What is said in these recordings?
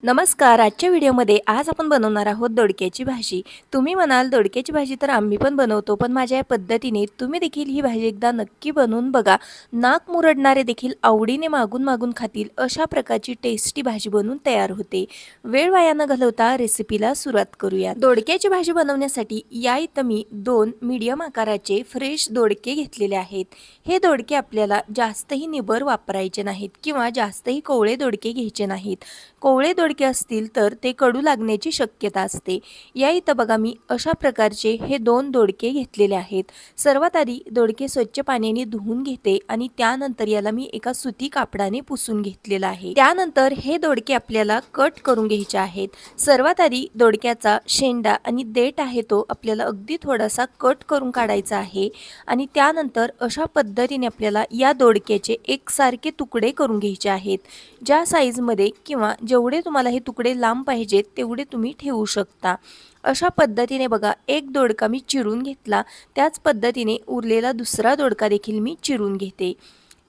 नमस्कार. आजच्या व्हिडिओमध्ये आज आपण बनवणार आहोत दोडक्याची भाजी. तुम्ही म्हणाल दोडक्याची भाजी तर आम्ही पण बनवतो, पण माझ्या या पद्धतीने तुम्ही देखील ही भाजी एकदा नक्की बनवून बघा. नाक मुरडणारे देखील आवडीने मागून मागून खातील अशा प्रकारची टेस्टी भाजी बनवून तयार होते. वेळ वाया न घालवता रेसिपीला सुरुवात करूया. दोडक्याची भाजी बनवण्यासाठी या इथं मी 2 मीडियम आकाराचे फ्रेश दोडके घेतलेले आहेत. हे दोडके आपल्याला जास्तही निबर वापरायचे नाहीत किंवा जास्तही कोवळे दोडके घ्यायचे नाहीत. कोवळे दोडके असतील तर ते कडू लागण्याची शक्यता असते. या इथं बघा मी अशा प्रकारचे हे 2 दोडके घेतलेले आहेत. सर्वात आधी दोडके स्वच्छ पाण्याने धुवून घेते आणि त्यानंतर याला मी एका सुती कापडाने पुसून घेतलेला आहे. त्यानंतर हे दोडके आपल्याला कट करून घ्यायचे आहेत. सर्वात आधी दोडक्याचा शेंडा आणि देठ आहे तो आपल्याला अगदी थोडासा कट करून काढायचा आहे आणि त्यानंतर अशा पद्धतीने आपल्याला या दोडक्याचे एकसारखे तुकडे करून घ्यायचे आहेत. ज्या साईजमध्ये किंवा जेवढे तुम्हाला हे तुकडे लांब पाहिजेत तेवढे तुम्ही ठेवू शकता. अशा पद्धतीने बघा एक दोडका मी चिरून घेतला. त्याच पद्धतीने उरलेला दुसरा दोडका देखील मी चिरून घेते.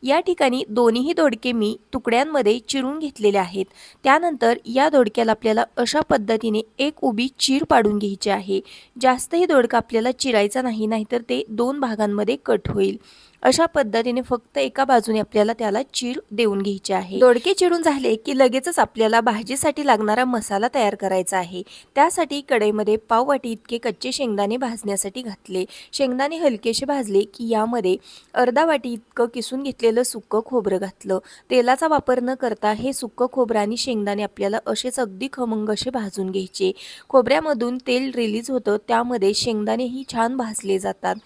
या ठिकाणी दोन्हीही दोडके मी तुकड्यांमध्ये चिरून घेतलेले आहेत. त्यानंतर या दोडक्याला आपल्याला अशा पद्धतीने एक उभी चीर पाडून घ्यायची आहे. जास्तही दोडका आपल्याला चिरायचा नाही, नाहीतर ते 2 भागांमध्ये कट होईल. अशा पद्धतीने फक्त एका बाजूने आपल्याला त्याला चीर देऊन घ्यायची आहे. दोडके चिरून झाले की लगेचच आपल्याला भाजीसाठी लागणारा मसाला तयार करायचा आहे. त्यासाठी कढईमध्ये पाव वाटी इतके कच्चे शेंगदाणे भाजण्यासाठी घातले. शेंगदाणे हलकेसे भाजले की यामध्ये अर्धा वाटी इतकं किसून घेतलेलं सुक्कं खोबरं घातलं. तेलाचा वापर न करता हे सुक्कं खोबरं आणि शेंगदाणे आपल्याला असेच अगदी खमंग असे भाजून घ्यायचे. खोबऱ्यामधून तेल रिलीज होतं, त्यामध्ये शेंगदाणेही छान भाजले जातात.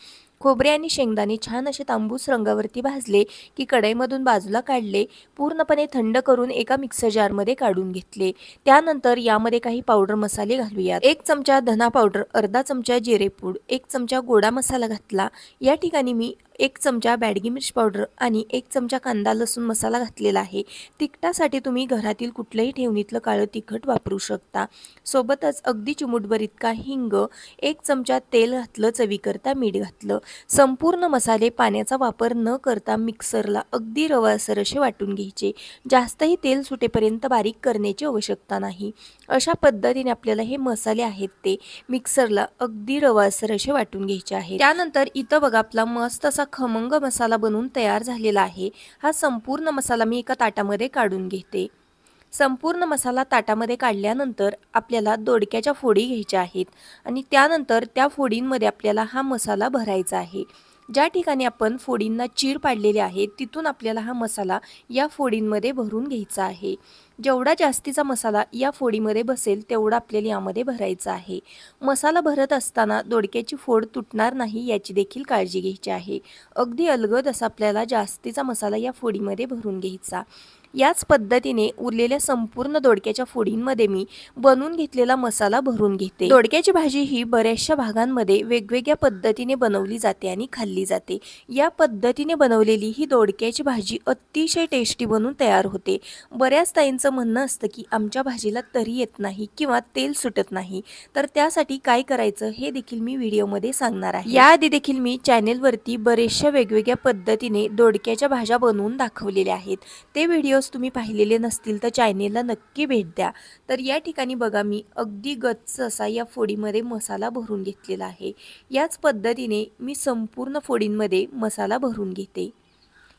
खोबरे आणि शेंगदाणे छान असे तांबूस रंगावरती भाजले की कढईमधून बाजूला काढले. पूर्णपणे थंड करून एका मिक्सर जारमध्ये काढून घेतले. त्यानंतर यामध्ये काही पावडर मसाले घालूयात. 1 चमचा धना पावडर, अर्धा चमचा जिरेपूड, 1 चमचा गोडा मसाला घातला. या ठिकाणी मी 1 चमचा बॅडगी मिर्च पावडर आणि 1 चमचा कांदा लसूण मसाला घातलेला आहे. तिखटासाठी तुम्ही घरातील कुठल्याही ठेवणीतलं काळं तिखट वापरू शकता. सोबतच अगदी चिमूटभर इतका हिंग, 1 चमचा तेल घातलं, चवीकरता मीठ घातलं. संपूर्ण मसाले पाण्याचा वापर न करता मिक्सरला अगदी रवाळसर असे वाटून घ्यायचे. जास्तही तेल सुटेपर्यंत बारीक करण्याची आवश्यकता नाही. अशा पद्धतीने आपल्याला हे मसाले आहेत ते मिक्सरला अगदी रवाळसर असे वाटून घ्यायचे आहेत. त्यानंतर इथं बघा आपला मस्त असा खमंग मसाला बनवून तयार झालेला आहे. हा संपूर्ण मसाला मी एका ताटामध्ये काढून घेते. संपूर्ण मसाला ताटामध्ये काढल्यानंतर आपल्याला दोडक्याच्या फोडी घ्यायच्या आहेत आणि त्यानंतर त्या फोडींमध्ये आपल्याला हा मसाला भरायचा आहे. ज्या ठिकाणी आपण फोडींना चीर पाडलेले आहे तिथून आपल्याला हा मसाला या फोडींमध्ये भरून घ्यायचा आहे. जेवढा जास्तीचा मसाला या फोडीमध्ये बसेल तेवढा आपल्याला यामध्ये भरायचा आहे. मसाला भरत असताना दोडक्याची फोड तुटणार नाही याची देखील काळजी घ्यायची आहे. अगदी अलगद असा आपल्याला जास्तीचा मसाला या फोडीमध्ये भरून घ्यायचा. याच पद्धतीने उरलेल्या संपूर्ण दोडक्याच्या फोडींमध्ये मी बनवून घेतलेला मसाला भरून घेते. दोडक्याची भाजी ही बऱ्याचशा भागांमध्ये वेगवेगळ्या पद्धतीने बनवली जाते आणि खाल्ली जाते. या पद्धतीने बनवलेली ही दोडक्याची भाजी अतिशय टेस्टी बनून तयार होते. बऱ्याच ताईंचं म्हणणं असतं की आमच्या भाजीला तरी येत नाही किंवा तेल सुटत नाही, तर त्यासाठी काय करायचं हे देखील मी व्हिडिओमध्ये सांगणार आहे. याआधी देखील मी चॅनेलवरती बरेचशा वेगवेगळ्या पद्धतीने दोडक्याच्या भाज्या बनवून दाखवलेल्या आहेत. ते व्हिडिओ तुम्ही पाहिलेले नसतील तर चॅनेलला नक्की भेट द्या. तर या ठिकाणी बघा मी अगदी गच्च असा या फोडीमध्ये मसाला भरून घेतलेला आहे. याच पद्धतीने मी संपूर्ण फोडींमध्ये मसाला भरून घेते.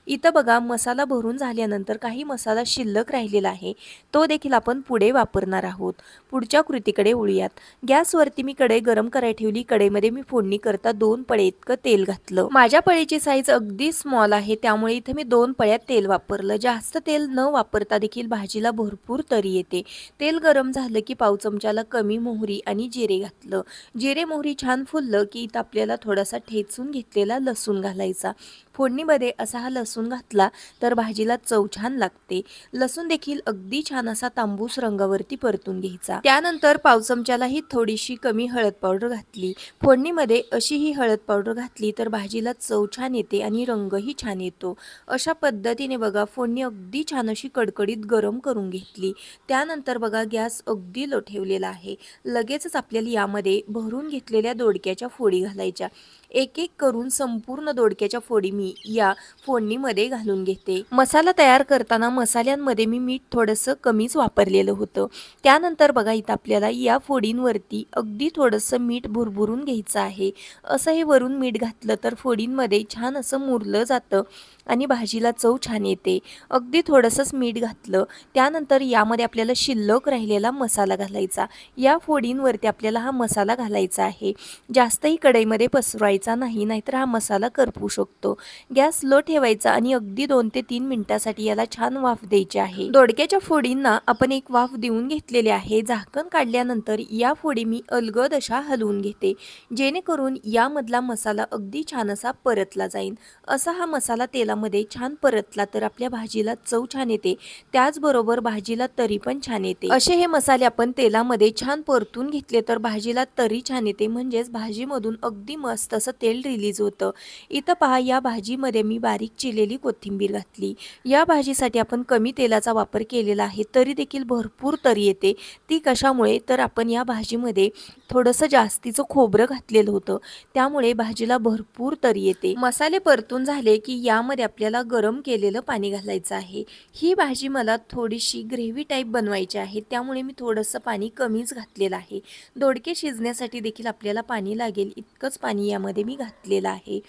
इथं बघा मसाला भरून झाल्यानंतर काही मसाला शिल्लक राहिलेला आहे, तो देखील आपण पुढे वापरणार आहोत. पुढच्या कृतीकडे वळूयात. गॅसवरती मी कढई गरम करायला ठेवली. कढईमध्ये मी फोडणी करता 2 पळे इतकं तेल घातलं. माझ्या पळीची साईज अगदी स्मॉल आहे, त्यामुळे इथे मी 2 पळ्यात तेल वापरलं. जास्त तेल न वापरता देखील भाजीला भरपूर तरी येते. तेल गरम झालं की पाव चमचाला कमी मोहरी आणि जिरे घातलं. जिरे मोहरी छान फुललं की इथं आपल्याला थोडासा ठेचून घेतलेला लसूण घालायचा. फोडणीमध्ये असा हा लसूण घातला तर भाजीला चव छान लागते. लसूण देखील अगदी छान असा तांबूस रंगावरती परतून घ्यायचा. त्यानंतर पाव चमचालाही थोडीशी कमी हळद पावडर घातली. फोडणीमध्ये अशी ही हळद पावडर घातली तर भाजीला चव छान येते आणि रंगही छान येतो. अशा पद्धतीने बघा फोडणी अगदी छान अशी कडकडीत गरम करून घेतली. त्यानंतर बघा गॅस अगदी लो ठेवलेला आहे. लगेचच आपल्याला यामध्ये भरून घेतलेल्या दोडक्याच्या फोडी घालायच्या. एक एक करून संपूर्ण दोडक्याच्या फोडी मी या फोडणीमध्ये घालून घेते। मसाला तयार करताना मसाल्यांमध्ये मी मीठ थोडंसं कमीच वापरलेलं होतं। त्यानंतर बघा इथं आपल्याला या फोडींवरती अगदी थोडंसं मीठ भुरभुरून घ्यायचं आहे। असं हे वरून मीठ घातलं तर फोडींमध्ये छान असं मुरलं जातं आणि भाजीला चव छान येते। अगदी थोडंसंच मीठ घातलं। त्यानंतर यामध्ये आपल्याला शिल्लक राहिलेला मसाला घालायचा। या फोडींवरती आपल्याला हा मसाला घालायचा आहे। जास्तही कढईमध्ये पसरवायचा नाही, नाहीतर हा मसाला करपू शकतो। गॅस लो ठेवायचा आणि अगदी 2 ते 3 मिनिटासाठी याला छान वाफ द्यायची आहे। दोडक्याच्या फोडींना आपण एक वाफ देऊन घेतलेली आहे। झाकण काढल्यानंतर या फोडी मी अलगद अशा हलवून घेते, जेणेकरून यामधला मसाला अगदी छान असा परतला जाईल। असा हा मसाला तेलामध्ये छान परतला तर आपल्या भाजीला चव छान येते, त्याचबरोबर भाजीला तरी पण छान येते। असे हे मसाले आपण तेलामध्ये छान परतून घेतले तर भाजीला तरी छान येते, म्हणजेच भाजीमधून अगदी मस्त असं तेल रिलीज होतं। इथं पहा, या भाजीमध्ये मी बारीक चिरलेली कोथिंबीर घातली। या भाजीसाठी आपण कमी तेलाचा वापर केलेला आहे, तरी देखील भरपूर तरी येते। ती कशामुळे तर आपण या भाजीमध्ये थोडंसं जास्तीचं खोबरं घातलेलं होतं, त्यामुळे भाजीला भरपूर तरी येते। मसाले परतून झाले की यामध्ये आपल्याला गरम केलेलं पाणी घालायचं आहे। ही भाजी मला थोडीशी ग्रेव्ही टाईप बनवायची आहे, त्यामुळे मी थोडंसं पाणी कमीच घातलेलं आहे। दोडके शिजण्यासाठी देखील आपल्याला पाणी लागेल इतकंच पाणी यामध्ये मी घातलेलं आहे।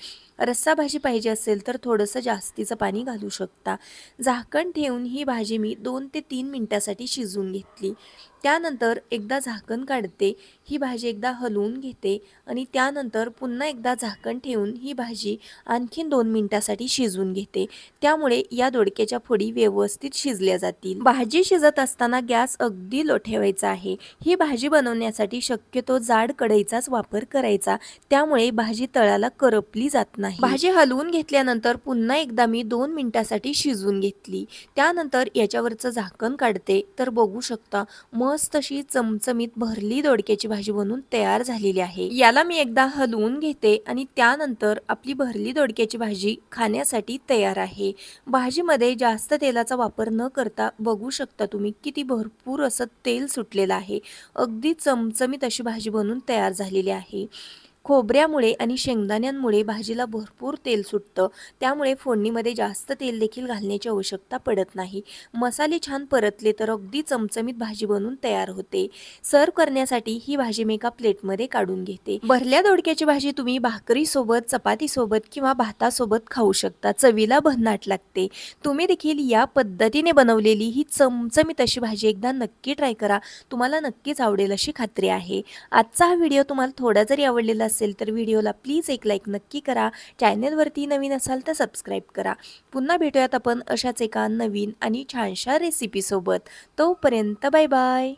रस्सा भाजी पाहिजे असेल तर थोडंसं जास्तीचं पाणी घालू शकता। झाकण ठेवून ही भाजी मी 2 ते 3 मिनिटासाठी शिजवून घेतली। त्यानंतर एकदा झाकण काढते, ही भाजी एकदा हलवून घेते आणि त्यानंतर पुन्हा एकदा झाकण ठेवून ही भाजी आणखीन 2 मिनिटासाठी शिजवून घेते। त्यामुळे या दोडक्याच्या फोडी व्यवस्थित शिजल्या जातील। भाजी शिजत असताना गॅस अगदी लो ठेवायचा आहे। ही भाजी बनवण्यासाठी शक्यतो जाड कढईचाच वापर करायचा, त्यामुळे भाजी तळाला करपली जात नाही। भाजी हलवून घेतल्यानंतर पुन्हा एकदा मी 2 मिनिटासाठी शिजवून घेतली। त्यानंतर याच्यावरचं झाकण काढते तर बघू शकता मस्त अशी चमचमीत भरली दोडक्याची भाजी बनवून तयार झालेली आहे। याला मी एकदा हलवून घेते आणि त्यानंतर आपली भरली दोडक्याची भाजी खाण्यासाठी तयार आहे। भाजीमध्ये जास्त तेलाचा वापर न करता बघू शकता तुम्ही किती भरपूर असं तेल सुटलेलं आहे। अगदी चमचमीत अशी भाजी बनवून तयार झालेली आहे। खोबऱ्यामुळे आणि शेंगदाण्यांमुळे भाजीला भरपूर तेल सुटतं, त्यामुळे फोडणीमध्ये जास्त तेल देखील घालण्याची आवश्यकता पडत नाही। मसाले छान परतले तर अगदी चमचमीत भाजी बनवून तयार होते। सर्व करण्यासाठी ही भाजी मी एका प्लेटमध्ये काढून घेते। भरल्या दोडक्याची भाजी तुम्ही भाकरीसोबत, चपातीसोबत किंवा भातासोबत खाऊ शकता, चवीला भन्नाट लागते। तुम्ही देखील या पद्धतीने बनवलेली ही चमचमीत अशी भाजी एकदा नक्की ट्राय करा, तुम्हाला नक्कीच आवडेल अशी खात्री आहे। आजचा हा व्हिडिओ तुम्हाला थोडा जरी आवडलेला असेल तर व्हिडिओला प्लीज एक लाईक नक्की करा। चॅनलवरती नवीन असाल तर सबस्क्राईब करा। पुन्हा भेटूयात आपण अशाच एका नवीन आणि छानशा रेसिपीसोबत। तोपर्यंत बाय बाय।